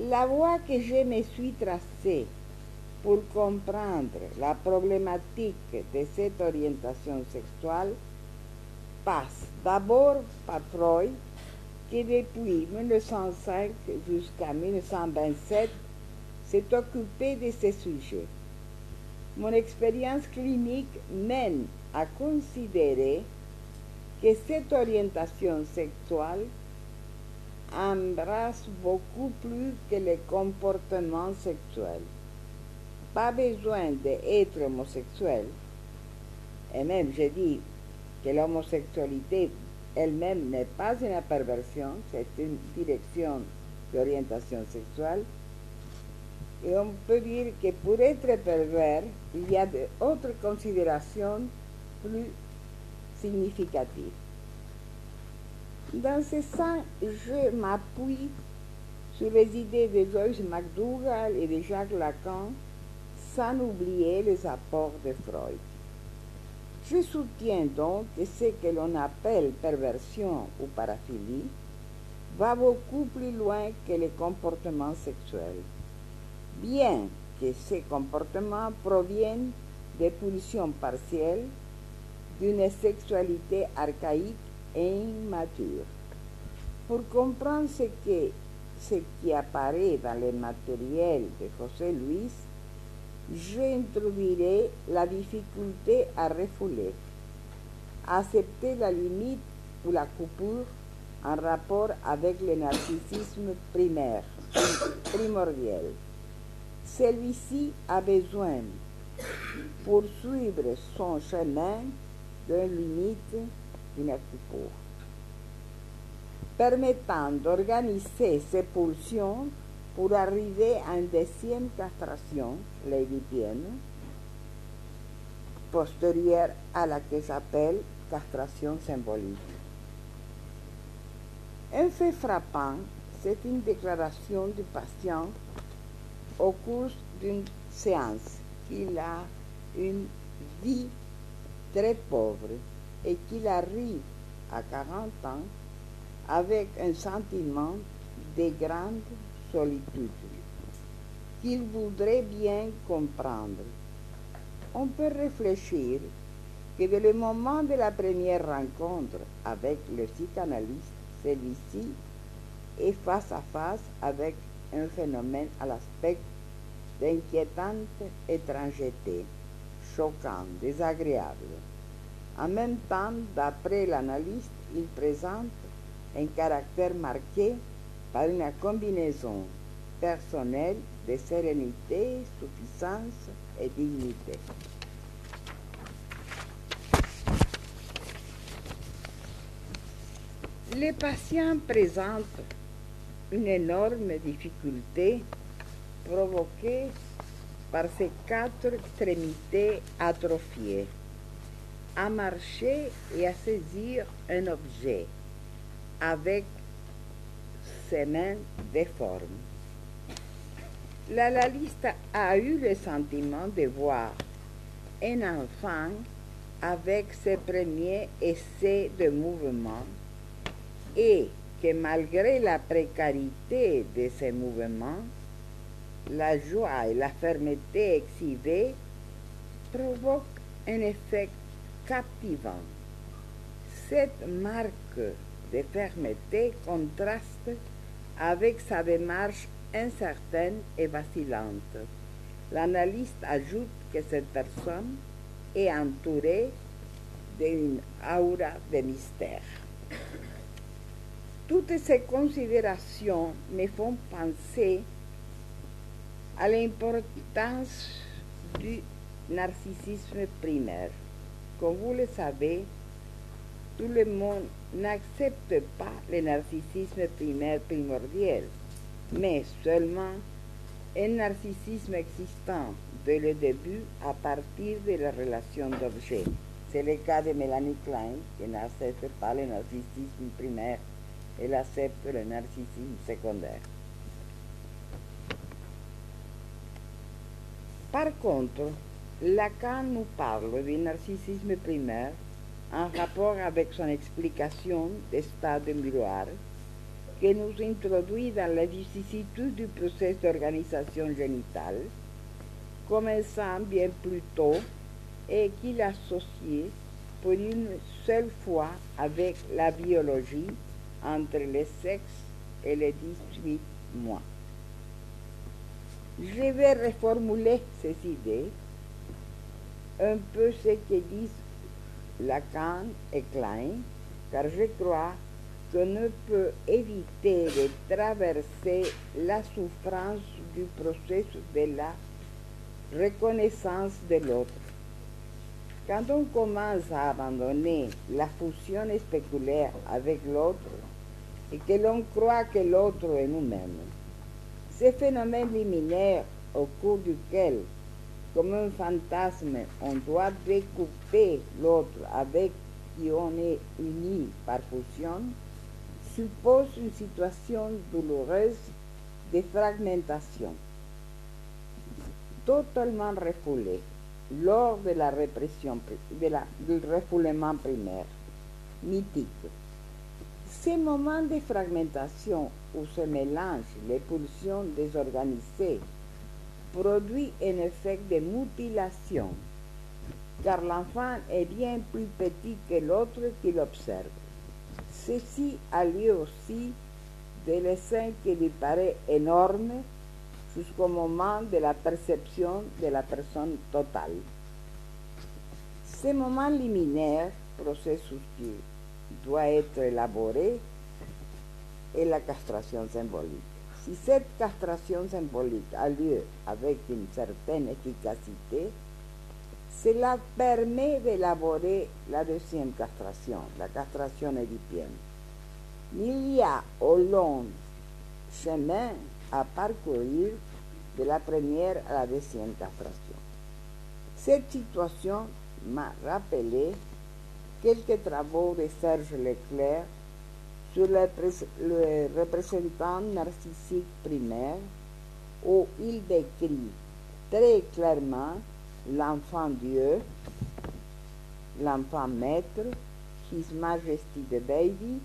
S3: La voie que je me suis tracée pour comprendre la problématique de cette orientation sexuelle passe d'abord par Freud, qui depuis 1905 jusqu'à 1927 s'est occupé de ces sujets. Mon expérience clinique mène à considérer que cette orientation sexuelle embrasse beaucoup plus que les comportements sexuels. Pas besoin d'être homosexuel. Et même, je dis que l'homosexualité elle-même n'est pas une perversion, c'est une direction d'orientation sexuelle. Et on peut dire que pour être pervers, il y a d'autres considérations plus significatives. Dans ce sens, je m'appuie sur les idées de Joyce McDougall et de Jacques Lacan, sans oublier les apports de Freud. Je soutiens donc que ce que l'on appelle perversion ou paraphilie va beaucoup plus loin que les comportements sexuels, bien que ces comportements proviennent des pulsions partielles d'une sexualité archaïque et immature. Pour comprendre ce qui apparaît dans le matériel de José Luis, j'introduirai la difficulté à refouler, accepter la limite ou la coupure en rapport avec le narcissisme primaire, primordial. Celui-ci a besoin, pour suivre son chemin, d'une limite, d'une coupure, permettant d'organiser ses pulsions pour arriver à une deuxième castration lévidienne, postérieure à la que s'appelle castration symbolique. Un fait frappant, c'est une déclaration du patient au cours d'une séance qu'il a une vie très pauvre et qu'il arrive à 40 ans avec un sentiment de grande solitude qu'il voudrait bien comprendre. On peut réfléchir que dès le moment de la première rencontre avec le psychanalyste, celui-ci est face à face avec un phénomène à l'aspect d'inquiétante étrangeté, choquant, désagréable. En même temps, d'après l'analyste, il présente un caractère marqué par une combinaison personnelle de sérénité, suffisance et dignité. Les patients présentent une énorme difficulté provoquée par ces quatre extrémités atrophiées, à marcher et à saisir un objet avec ses mains déformes. L'analyste a eu le sentiment de voir un enfant avec ses premiers essais de mouvement et que malgré la précarité de ces mouvements, la joie et la fermeté exhibée provoquent un effet captivant. Cette marque de fermeté contraste avec sa démarche incertaine et vacillante. L'analyste ajoute que cette personne est entourée d'une aura de mystère. Toutes ces considérations me font penser à l'importance du narcissisme primaire. Comme vous le savez, tout le monde n'accepte pas le narcissisme primaire primordial, mais seulement un narcissisme existant dès le début à partir de la relation d'objet. C'est le cas de Mélanie Klein, qui n'accepte pas le narcissisme primaire, elle accepte le narcissisme secondaire. Par contre, Lacan nous parle du narcissisme primaire en rapport avec son explication des stades miroirs, qui nous introduit dans la vicissitude du processus d'organisation génitale, commençant bien plus tôt et qu'il associe pour une seule fois avec la biologie entre les sexes et les 18 mois. Je vais reformuler ces idées, un peu ce que disent Lacan et Klein, car je crois qu'on ne peut éviter de traverser la souffrance du processus de la reconnaissance de l'autre. Quand on commence à abandonner la fusion spéculaire avec l'autre et que l'on croit que l'autre est nous-mêmes, ce phénomène liminaire au cours duquel, comme un fantasme, on doit découper l'autre avec qui on est uni par fusion, suppose une situation douloureuse de fragmentation, totalement refoulée lors de la répression, du refoulement primaire, mythique. Ces moments de fragmentation où se mélangent les pulsions désorganisées produit un effet de mutilation, car l'enfant est bien plus petit que l'autre qui l'observe. Ceci a lieu aussi de l'essai qui lui paraît énorme jusqu'au moment de la perception de la personne totale. Ce moment liminaire, processus qui doit être élaboré, est la castration symbolique. Si cette castration symbolique a lieu avec une certaine efficacité, cela permet d'élaborer la deuxième castration, la castration édipienne. Il y a au long chemin à parcourir de la première à la deuxième castration. Cette situation m'a rappelé quelques travaux de Serge Leclerc sur le représentant narcissique primaire, où il décrit très clairement l'enfant Dieu, l'enfant maître, His Majesty the Baby,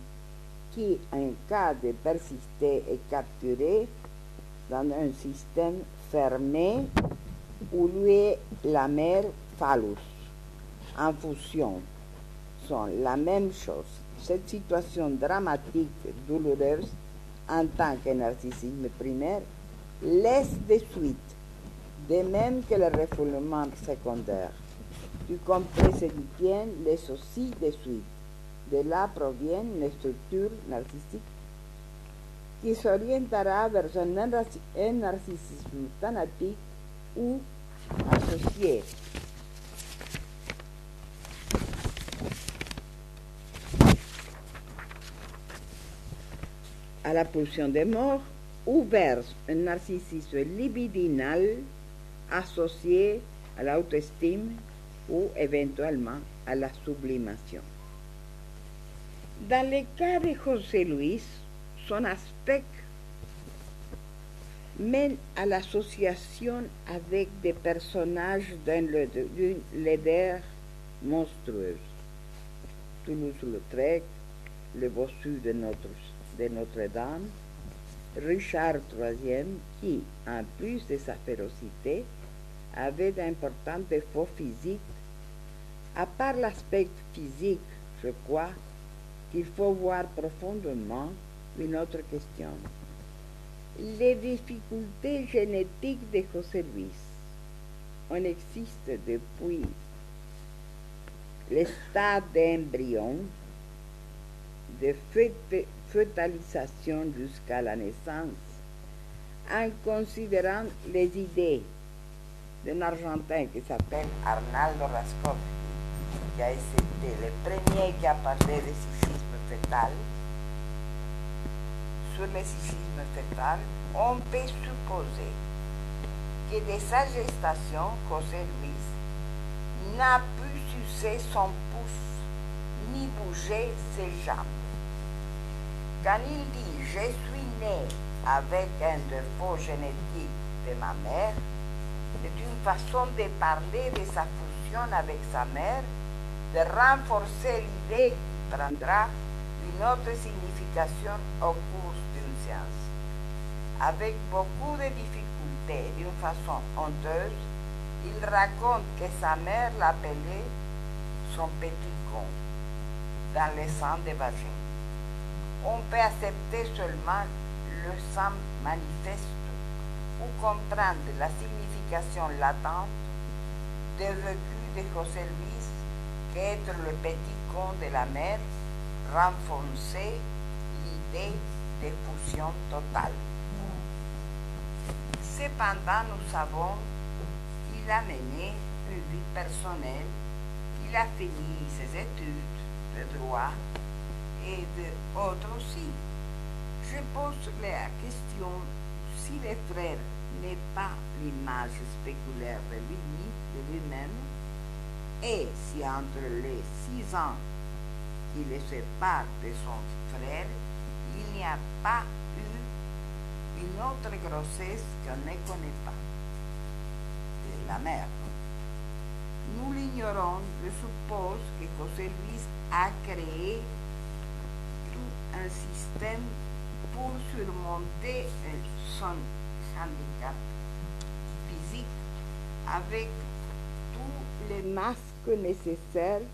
S3: qui, en cas de persister, est capturé dans un système fermé où lui est la mère phallus, en fusion, sont la même chose. Cette situation dramatique, douloureuse, en tant que narcissisme primaire, laisse des suites, de même que le refoulement secondaire. Du complexe édipienne laisse aussi des suites. De là provient une structure narcissique qui s'orientera vers un narcissisme thanatique ou associé. À la pulsion de mort ou vers un narcissisme libidinal associé à l'autostime ou éventuellement à la sublimation. Dans le cas de José Luis, son aspect mène à l'association avec des personnages d'une laideur monstrueuse. Toulouse-Lautrec, le bossu de Notre-Dame, Richard III, qui, en plus de sa férocité, avait d'importants défauts physiques. À part l'aspect physique, je crois qu'il faut voir profondément une autre question. Les difficultés génétiques de José Luis. On existe depuis le stade d'embryon, de fœtalisation jusqu'à la naissance, en considérant les idées d'un Argentin qui s'appelle Arnaldo Raskovski, qui a été le premier qui a parlé de psychisme fœtal. Sur le psychisme fœtal, on peut supposer que de sa gestation, José Luis n'a pu sucer son pouce ni bouger ses jambes. Quand il dit « je suis né avec un défaut génétique de ma mère », c'est une façon de parler de sa fusion avec sa mère, de renforcer l'idée qui prendra une autre signification au cours d'une séance. Avec beaucoup de difficultés, d'une façon honteuse, il raconte que sa mère l'appelait son petit con, dans le sang des vagins. On peut accepter seulement le sang manifeste ou comprendre la signification latente du vécu de José Luis qu'être le petit con de la mère renforçait l'idée de fusion totale. Cependant, nous savons qu'il a mené une vie personnelle, qu'il a fini ses études de droit et d'autres aussi. Je pose la question si le frère n'est pas l'image spéculaire de lui-même, et si entre les 6 ans qui le séparent de son frère, il n'y a pas eu une autre grossesse qu'on ne connaît pas, de la mère. Nous l'ignorons, je suppose que José Luis a créé tout un système pour surmonter son handicap physique avec tous les masques nécessaires,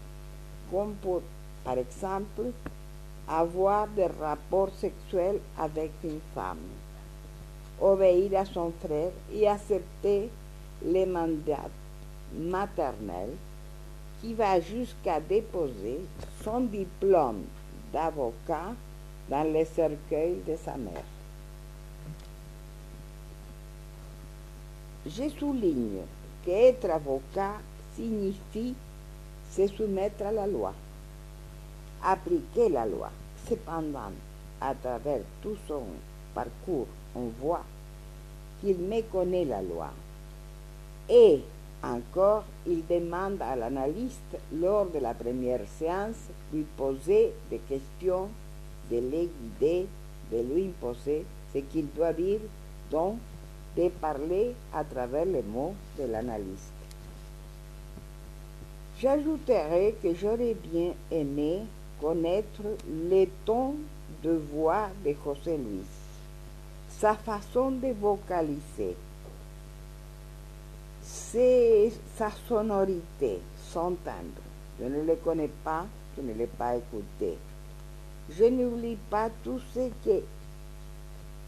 S3: comme pour, par exemple, avoir des rapports sexuels avec une femme, obéir à son frère et accepter les mandats maternels, qui va jusqu'à déposer son diplôme d'avocat dans le cercueil de sa mère. Je souligne qu'être avocat signifie se soumettre à la loi, appliquer la loi. Cependant, à travers tout son parcours, on voit qu'il méconnaît la loi. Et encore, il demande à l'analyste, lors de la première séance, de lui poser des questions, de les guider, de lui imposer ce qu'il doit dire, donc de parler à travers les mots de l'analyste. J'ajouterai que j'aurais bien aimé connaître le ton de voix de José Luis, sa façon de vocaliser, sa sonorité, son timbre. Je ne le connais pas, je ne l'ai pas écouté. Je n'oublie pas tout ce que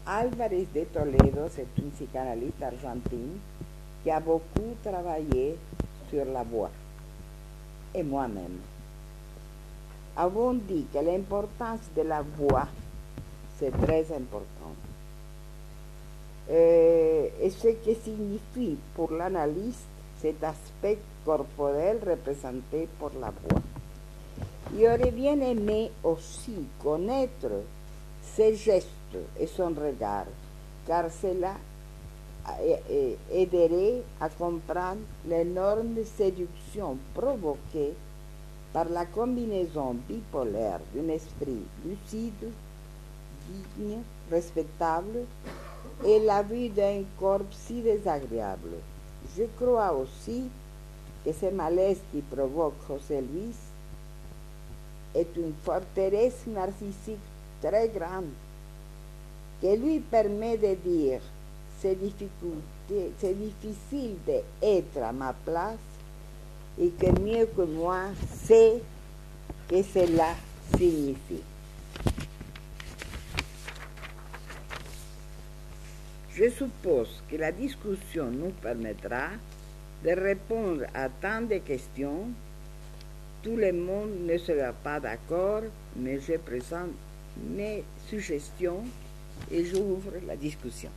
S3: Álvarez de Toledo, c'est une psychanalyste argentine qui a beaucoup travaillé sur la voix, et moi-même. Avons dit que l'importance de la voix, c'est très important. Et ce que signifie pour l'analyste cet aspect corporel représenté par la voix. J'aurais bien aimé aussi connaître ses gestes et son regard, car cela aiderait à comprendre l'énorme séduction provoquée par la combinaison bipolaire d'un esprit lucide, digne, respectable, et la vue d'un corps si désagréable. Je crois aussi que ce malaise qui provoque José Luis est une forteresse narcissique très grande, qui lui permet de dire c'est difficile d'être à ma place et que mieux que moi sait que c'est là signifie. Je suppose que la discussion nous permettra de répondre à tant de questions. Tout le monde ne sera pas d'accord, mais je présente mes suggestions et j'ouvre la discussion.